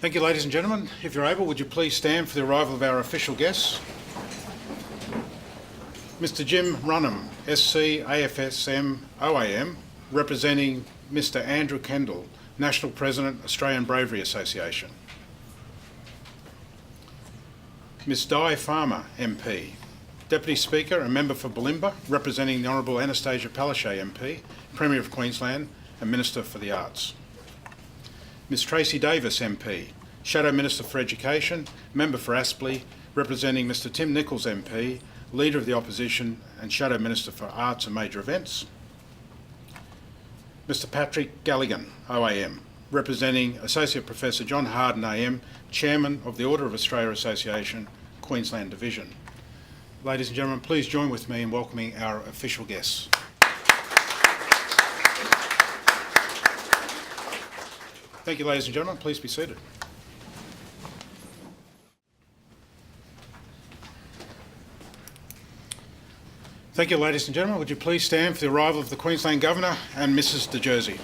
Thank you, ladies and gentlemen. If you're able, would you please stand for the arrival of our official guests? Mr. Jim Runham, SC AFSM OAM, representing Mr. Andrew Kendall, National President, Australian Bravery Association. Ms. Di Farmer, MP, Deputy Speaker and Member for Bulimba, representing the Honourable Anastasia Palaszczuk MP, Premier of Queensland and Minister for the Arts. Ms. Tracy Davis, MP, Shadow Minister for Education, Member for Aspley, representing Mr. Tim Nicholls, MP, Leader of the Opposition and Shadow Minister for Arts and Major Events. Mr. Patrick Galligan, OAM, representing Associate Professor John Harden, AM, Chairman of the Order of Australia Association, Queensland Division. Ladies and gentlemen, please join with me in welcoming our official guests. Thank you, ladies and gentlemen. Please be seated. Thank you, ladies and gentlemen. Would you please stand for the arrival of the Queensland Governor and Mrs. De Jersey.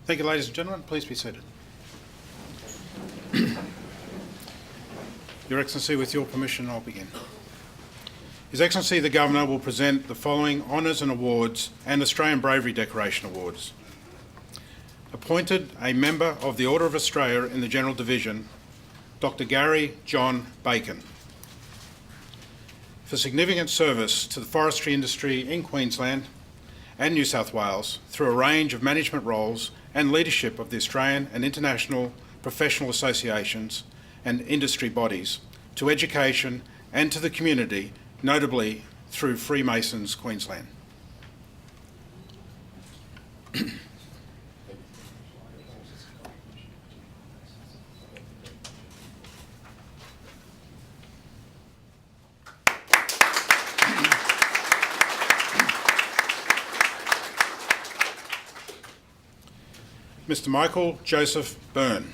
Thank you, ladies and gentlemen. Please be seated. Your Excellency, with your permission, I'll begin. His Excellency the Governor will present the following honours and awards and Australian Bravery Decoration Awards. Appointed a Member of the Order of Australia in the General Division, Dr. Gary John Bacon. For significant service to the forestry industry in Queensland and New South Wales through a range of management roles and leadership of the Australian and international professional associations and industry bodies, to education and to the community, notably through Freemasons Queensland. Mr. Michael Joseph Byrne,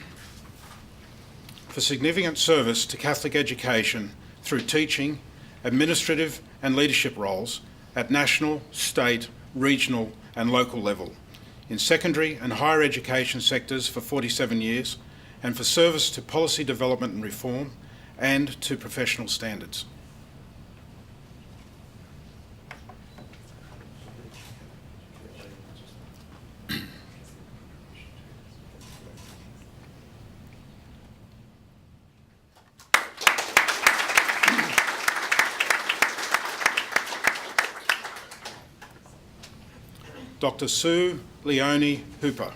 for significant service to Catholic education through teaching, administrative and leadership roles at national, state, regional and local level, in secondary and higher education sectors for 47 years, and for service to policy development and reform and to professional standards. Dr. Sue Leonie Hooper,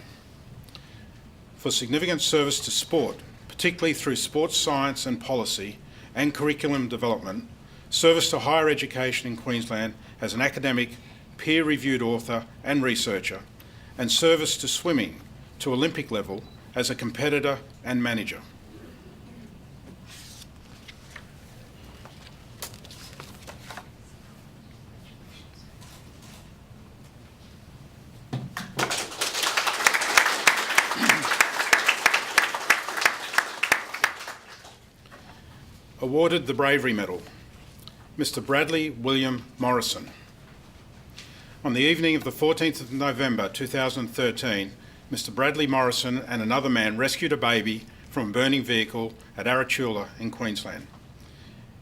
for significant service to sport, particularly through sports science and policy and curriculum development, service to higher education in Queensland as an academic, peer-reviewed author and researcher, and service to swimming to Olympic level as a competitor and manager. Awarded the Bravery Medal, Mr. Bradley William Morrison. On the evening of the 14th of November 2013, Mr. Bradley Morrison and another man rescued a baby from a burning vehicle at Arachula in Queensland.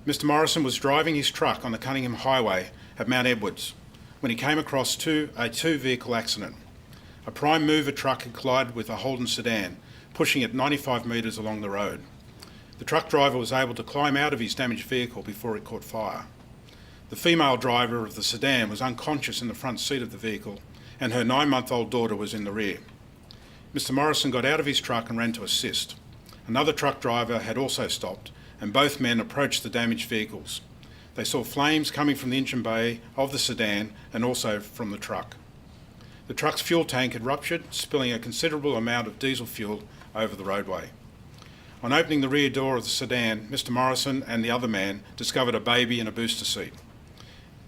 Mr. Morrison was driving his truck on the Cunningham Highway at Mount Edwards when he came across a two-vehicle accident. A prime mover truck had collided with a Holden sedan, pushing it 95 metres along the road. The truck driver was able to climb out of his damaged vehicle before it caught fire. The female driver of the sedan was unconscious in the front seat of the vehicle, and her 9-month-old daughter was in the rear. Mr. Morrison got out of his truck and ran to assist. Another truck driver had also stopped, and both men approached the damaged vehicles. They saw flames coming from the engine bay of the sedan and also from the truck. The truck's fuel tank had ruptured, spilling a considerable amount of diesel fuel over the roadway. On opening the rear door of the sedan, Mr. Morrison and the other man discovered a baby in a booster seat.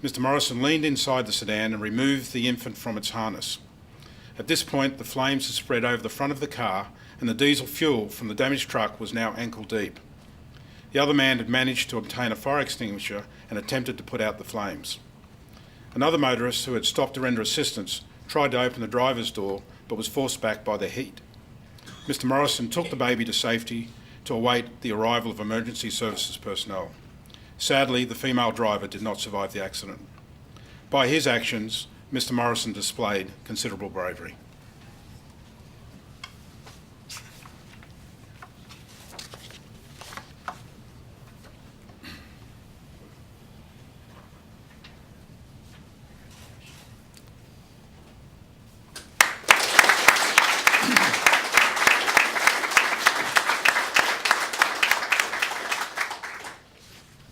Mr. Morrison leaned inside the sedan and removed the infant from its harness. At this point, the flames had spread over the front of the car, and the diesel fuel from the damaged truck was now ankle deep. The other man had managed to obtain a fire extinguisher and attempted to put out the flames. Another motorist who had stopped to render assistance tried to open the driver's door but was forced back by the heat. Mr. Morrison took the baby to safety to await the arrival of emergency services personnel. Sadly, the female driver did not survive the accident. By his actions, Mr. Morrison displayed considerable bravery.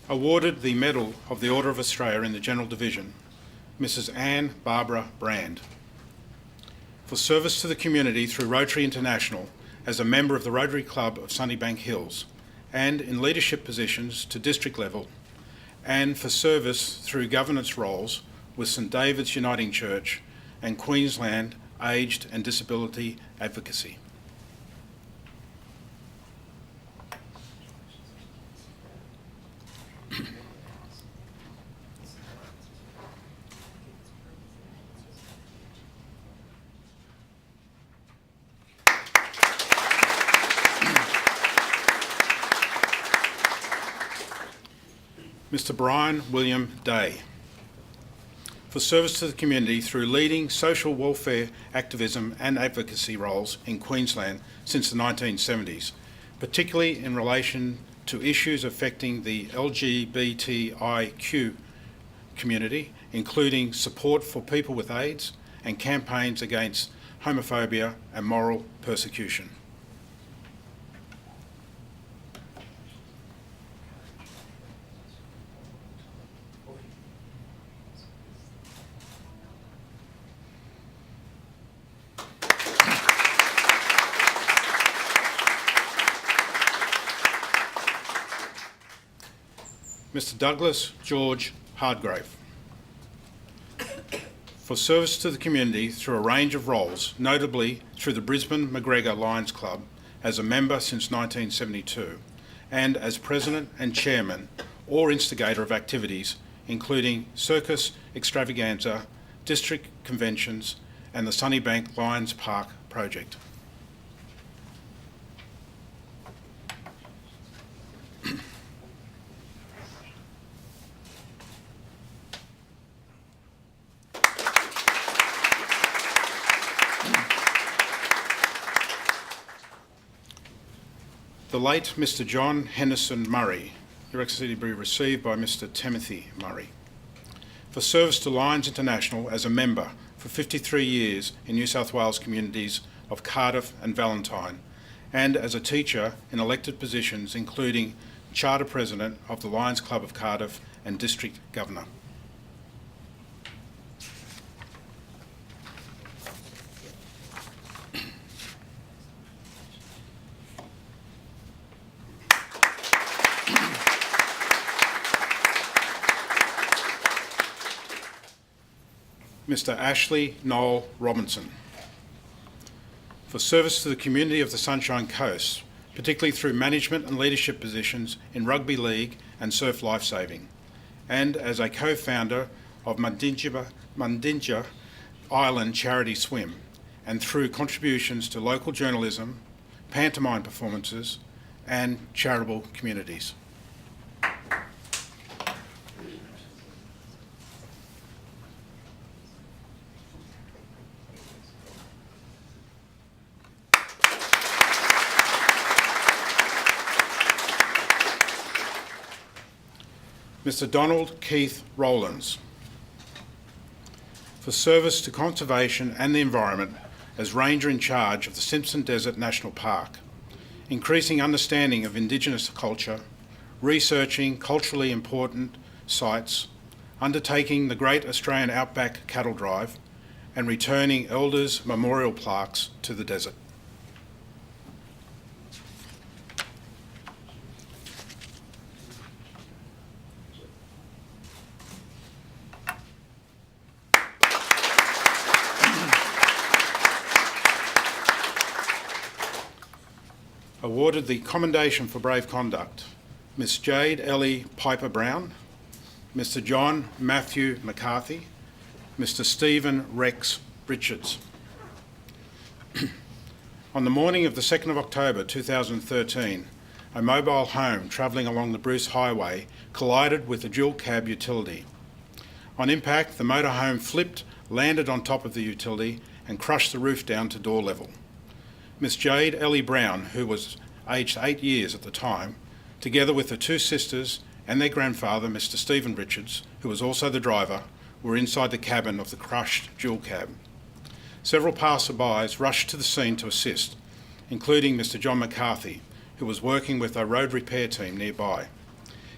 Awarded the Medal of the Order of Australia in the General Division, Mrs. Anne Barbara Brand. For service to the community through Rotary International as a member of the Rotary Club of Sunnybank Hills, and in leadership positions to district level, and for service through governance roles with St David's Uniting Church and Queensland Aged and Disability Advocacy. Mr. Brian William Day, for service to the community through leading social welfare activism and advocacy roles in Queensland since the 1970s, particularly in relation to issues affecting the LGBTIQ community, including support for people with AIDS and campaigns against homophobia and moral persecution. Mr. Douglas George Hardgrave, for service to the community through a range of roles, notably through the Brisbane McGregor Lions Club as a member since 1972, and as President and Chairman or instigator of activities including Circus Extravaganza, District Conventions and the Sunnybank Lions Park project. The late Mr. John Henderson Murray, Your Excellency, to be received by Mr. Timothy Murray, for service to Lions International as a member for 53 years in New South Wales communities of Cardiff and Valentine, and as a teacher in elected positions including Charter President of the Lions Club of Cardiff and District Governor. Mr. Ashley Noel Robinson, for service to the community of the Sunshine Coast, particularly through management and leadership positions in rugby league and surf lifesaving, and as a co-founder of Mundinja Island Charity Swim, and through contributions to local journalism, pantomime performances, and charitable communities. Mr. Donald Keith Rowlands, for service to conservation and the environment as Ranger in charge of the Simpson Desert National Park, increasing understanding of Indigenous culture, researching culturally important sites, undertaking the Great Australian Outback Cattle Drive, and returning Elders Memorial Plaques to the desert. awarded the Commendation for Brave Conduct, Miss Jade Ellie Piper Brown, Mr. John Matthew McCarthy, Mr. Stephen Rex Richards. On the morning of the 2nd of October 2013, a mobile home travelling along the Bruce Highway collided with a dual cab utility. On impact, the motorhome flipped, landed on top of the utility and crushed the roof down to door level. Miss Jade Ellie Brown, who was aged 8 years at the time, together with her two sisters and their grandfather, Mr. Stephen Richards, who was also the driver, were inside the cabin of the crushed dual cab. Several passersby rushed to the scene to assist, including Mr. John McCarthy, who was working with a road repair team nearby.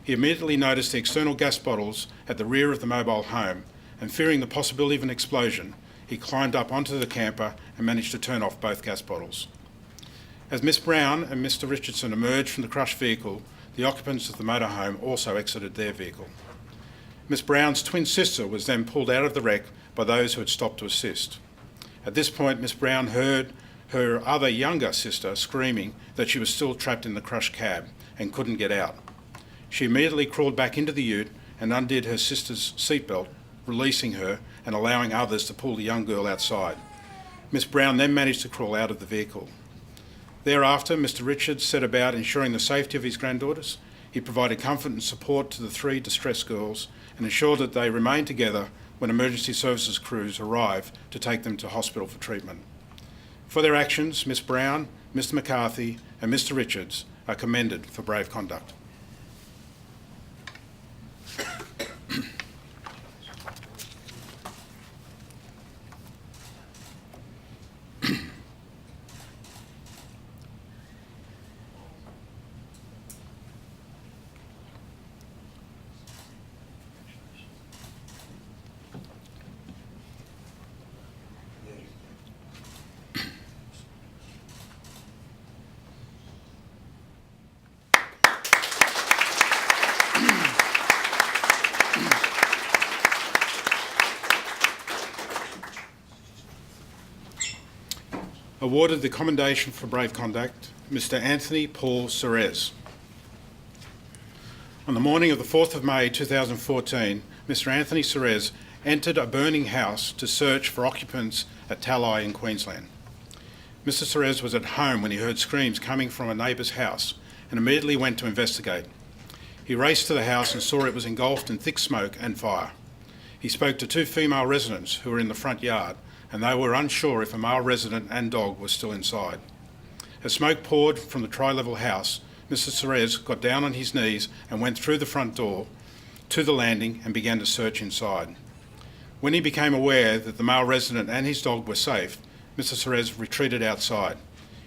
He immediately noticed the external gas bottles at the rear of the mobile home, and fearing the possibility of an explosion, he climbed up onto the camper and managed to turn off both gas bottles. As Miss Brown and Mr. Richardson emerged from the crushed vehicle, the occupants of the motorhome also exited their vehicle. Miss Brown's twin sister was then pulled out of the wreck by those who had stopped to assist. At this point, Miss Brown heard her other younger sister screaming that she was still trapped in the crushed cab and couldn't get out. She immediately crawled back into the ute and undid her sister's seatbelt, releasing her and allowing others to pull the young girl outside. Miss Brown then managed to crawl out of the vehicle. Thereafter, Mr. Richards set about ensuring the safety of his granddaughters. He provided comfort and support to the three distressed girls and ensured that they remained together when emergency services crews arrived to take them to hospital for treatment. For their actions, Miss Brown, Mr. McCarthy and Mr. Richards are commended for brave conduct. Awarded the Commendation for Brave Conduct, Mr. Anthony Paul Serez. On the morning of the 4th of May 2014, Mr. Anthony Serez entered a burning house to search for occupants at Talai in Queensland. Mr. Serez was at home when he heard screams coming from a neighbour's house and immediately went to investigate. He raced to the house and saw it was engulfed in thick smoke and fire. He spoke to two female residents who were in the front yard, and they were unsure if a male resident and dog were still inside. As smoke poured from the tri-level house, Mr. Serez got down on his knees and went through the front door to the landing and began to search inside. When he became aware that the male resident and his dog were safe, Mr. Serez retreated outside.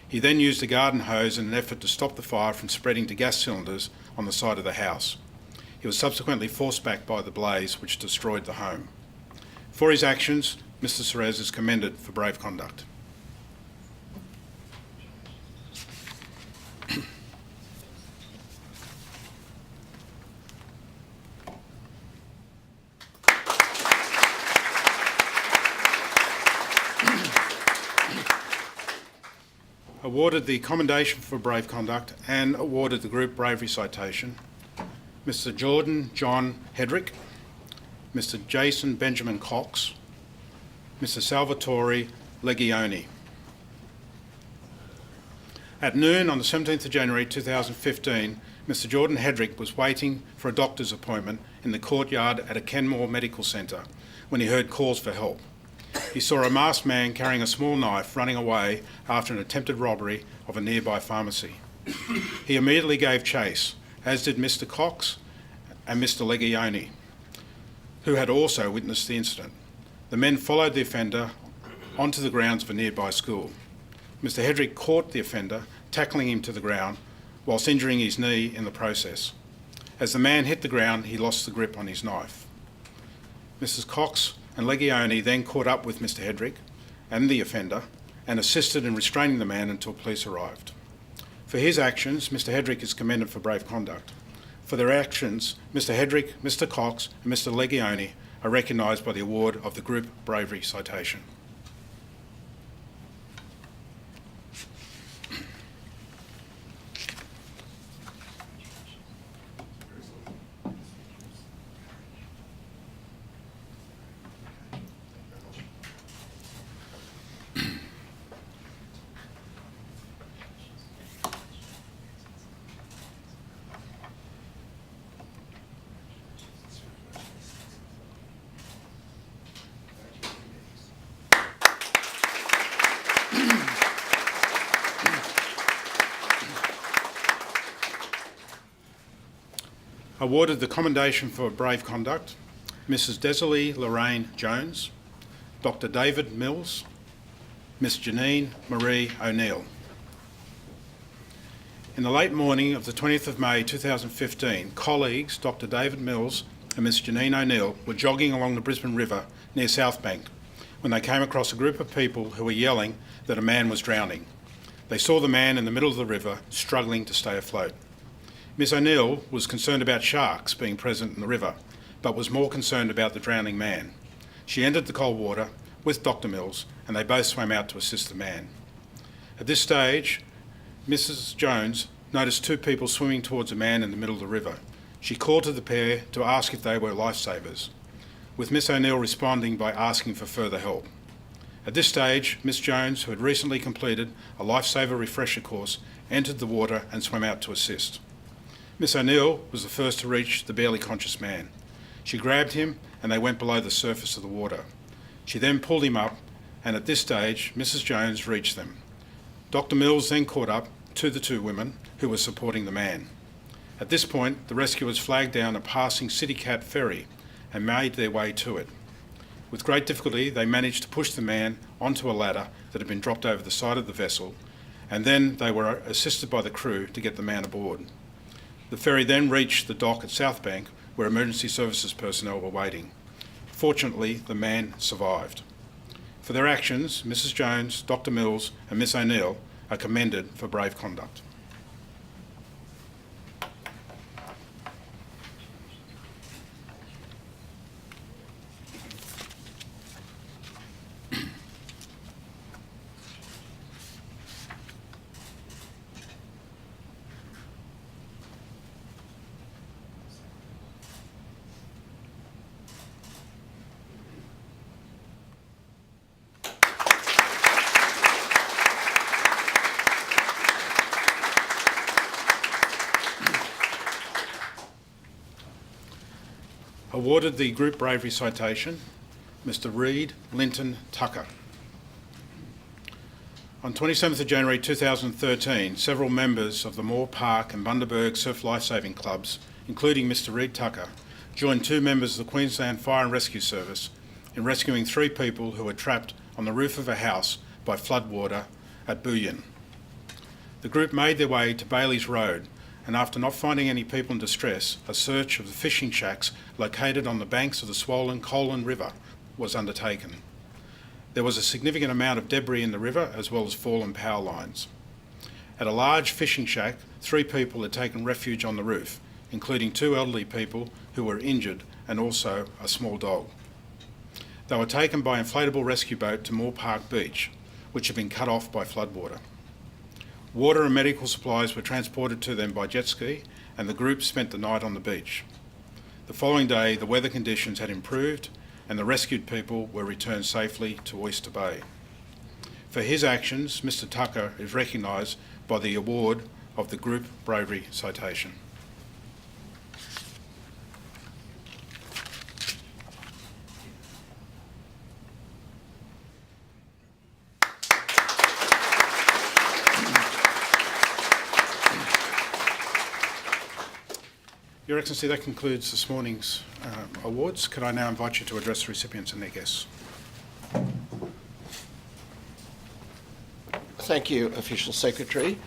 He then used a garden hose in an effort to stop the fire from spreading to gas cylinders on the side of the house. He was subsequently forced back by the blaze, which destroyed the home. For his actions, Mr. Serez is commended for brave conduct. Awarded the Commendation for Brave Conduct and awarded the Group Bravery Citation, Mr. Jordan John Hedrick, Mr. Jason Benjamin Cox, Mr. Salvatore Legioni. At noon on the 17th of January 2015, Mr. Jordan Hedrick was waiting for a doctor's appointment in the courtyard at a Kenmore Medical Centre when he heard calls for help. He saw a masked man carrying a small knife running away after an attempted robbery of a nearby pharmacy. He immediately gave chase, as did Mr. Cox and Mr. Legioni, who had also witnessed the incident. The men followed the offender onto the grounds of a nearby school. Mr. Hedrick caught the offender, tackling him to the ground, whilst injuring his knee in the process. As the man hit the ground, he lost the grip on his knife. Mrs. Cox and Legioni then caught up with Mr. Hedrick and the offender and assisted in restraining the man until police arrived. For his actions, Mr. Hedrick is commended for brave conduct. For their actions, Mr. Hedrick, Mr. Cox and Mr. Legioni are recognised by the award of the Group Bravery Citation. Awarded the Commendation for Brave Conduct, Mrs. Desilee Lorraine Jones, Dr. David Mills, Miss Janine Marie O'Neill. In the late morning of the 20th of May 2015, colleagues Dr. David Mills and Miss Janine O'Neill were jogging along the Brisbane River near Southbank when they came across a group of people who were yelling that a man was drowning. They saw the man in the middle of the river struggling to stay afloat. Miss O'Neill was concerned about sharks being present in the river, but was more concerned about the drowning man. She entered the cold water with Dr. Mills, and they both swam out to assist the man. At this stage, Mrs. Jones noticed two people swimming towards a man in the middle of the river. She called to the pair to ask if they were lifesavers, with Miss O'Neill responding by asking for further help. At this stage, Miss Jones, who had recently completed a lifesaver refresher course, entered the water and swam out to assist. Miss O'Neill was the first to reach the barely conscious man. She grabbed him and they went below the surface of the water. She then pulled him up, and at this stage, Mrs. Jones reached them. Dr. Mills then caught up to the two women who were supporting the man. At this point, the rescuers flagged down a passing City Cat ferry and made their way to it. With great difficulty, they managed to push the man onto a ladder that had been dropped over the side of the vessel, and then they were assisted by the crew to get the man aboard. The ferry then reached the dock at Southbank, where emergency services personnel were waiting. Fortunately, the man survived. For their actions, Mrs. Jones, Dr. Mills and Miss O'Neill are commended for brave conduct. Awarded the Group Bravery Citation, Mr. Reid Linton Tucker. On 27th of January 2013, several members of the Moore Park and Bundaberg Surf Lifesaving Clubs, including Mr. Reid Tucker, joined two members of the Queensland Fire and Rescue Service in rescuing three people who were trapped on the roof of a house by floodwater at Booyan. The group made their way to Bailey's Road, and after not finding any people in distress, a search of the fishing shacks located on the banks of the swollen Colan River was undertaken. There was a significant amount of debris in the river as well as fallen power lines. At a large fishing shack, three people had taken refuge on the roof, including two elderly people who were injured and also a small dog. They were taken by inflatable rescue boat to Moore Park Beach, which had been cut off by floodwater. Water and medical supplies were transported to them by jet ski, and the group spent the night on the beach. The following day, the weather conditions had improved and the rescued people were returned safely to Oyster Bay. For his actions, Mr. Tucker is recognised by the award of the Group Bravery Citation. Your Excellency, that concludes this morning's awards. Could I now invite you to address the recipients and their guests? Thank you, Official Secretary.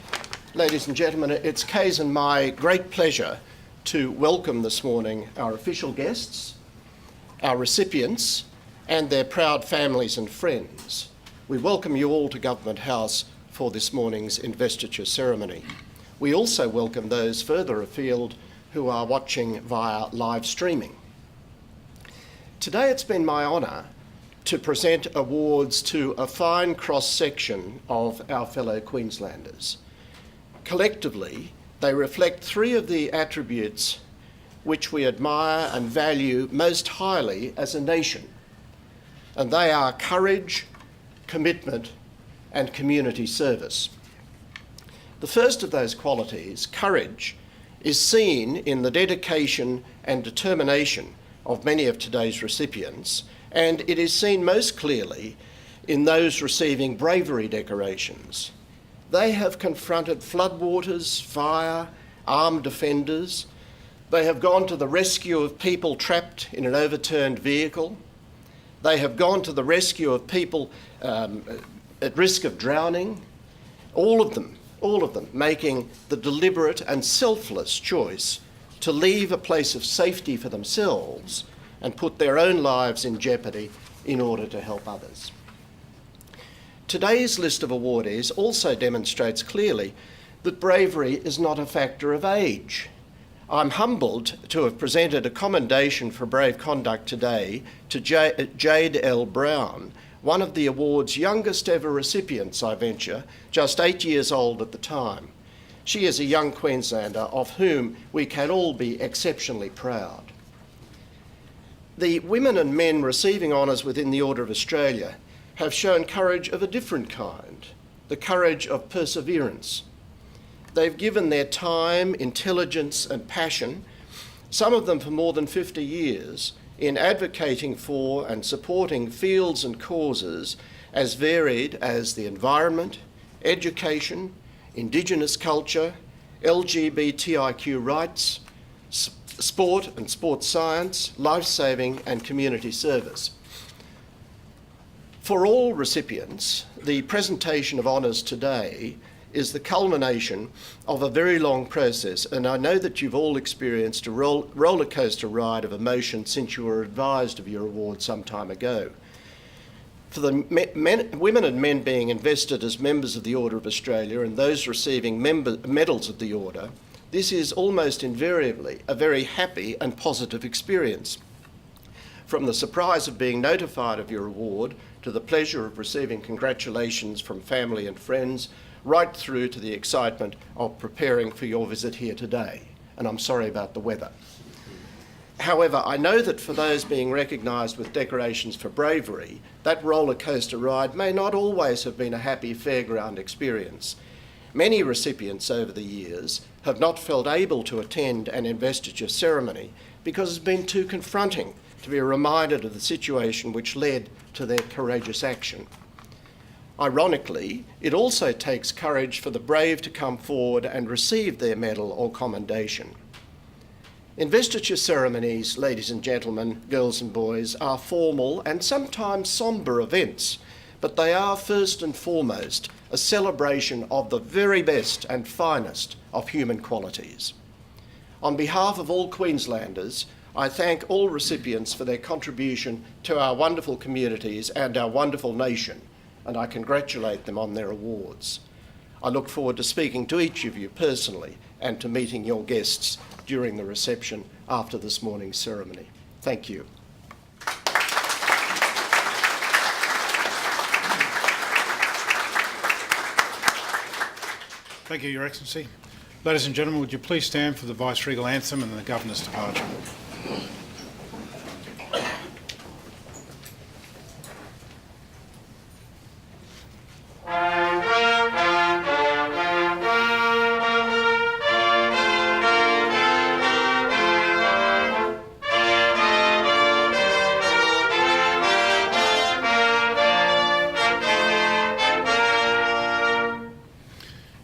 Ladies and gentlemen, it's Kay's and my great pleasure to welcome this morning our official guests, our recipients, and their proud families and friends. We welcome you all to Government House for this morning's investiture ceremony. We also welcome those further afield who are watching via live streaming. Today it's been my honour to present awards to a fine cross-section of our fellow Queenslanders. Collectively, they reflect three of the attributes which we admire and value most highly as a nation, and they are courage, commitment, and community service. The first of those qualities, courage, is seen in the dedication and determination of many of today's recipients, and it is seen most clearly in those receiving bravery decorations. They have confronted floodwaters, fire, armed defenders, They have gone to the rescue of people trapped in an overturned vehicle. They have gone to the rescue of people at risk of drowning. All of them making the deliberate and selfless choice to leave a place of safety for themselves and put their own lives in jeopardy in order to help others. Today's list of awardees also demonstrates clearly that bravery is not a factor of age. I'm humbled to have presented a commendation for brave conduct today to Jade L. Brown, one of the award's youngest ever recipients, I venture, just 8 years old at the time. She is a young Queenslander of whom we can all be exceptionally proud. The women and men receiving honours within the Order of Australia have shown courage of a different kind, the courage of perseverance. They've given their time, intelligence and passion, some of them for more than 50 years, in advocating for and supporting fields and causes as varied as the environment, education, Indigenous culture, LGBTIQ rights, sport and sports science, life-saving and community service. For all recipients, the presentation of honours today is the culmination of a very long process, and I know that you've all experienced a roller coaster ride of emotion since you were advised of your award some time ago. For the women and men being invested as members of the Order of Australia and those receiving medals of the Order, this is almost invariably a very happy and positive experience. From the surprise of being notified of your award to the pleasure of receiving congratulations from family and friends, right through to the excitement of preparing for your visit here today. And I'm sorry about the weather. However, I know that for those being recognised with decorations for bravery, that roller coaster ride may not always have been a happy fairground experience. Many recipients over the years have not felt able to attend an investiture ceremony because it's been too confronting to be reminded of the situation which led to their courageous action. Ironically, it also takes courage for the brave to come forward and receive their medal or commendation. Investiture ceremonies, ladies and gentlemen, girls and boys, are formal and sometimes sombre events, but they are first and foremost a celebration of the very best and finest of human qualities. On behalf of all Queenslanders, I thank all recipients for their contribution to our wonderful communities and our wonderful nation, and I congratulate them on their awards. I look forward to speaking to each of you personally and to meeting your guests during the reception after this morning's ceremony. Thank you. Thank you, Your Excellency. Ladies and gentlemen, would you please stand for the Vice-Regal Anthem and the Governor's departure.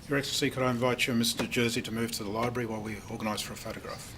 Your Excellency, could I invite you and Mr. Jersey to move to the library while we organise for a photograph?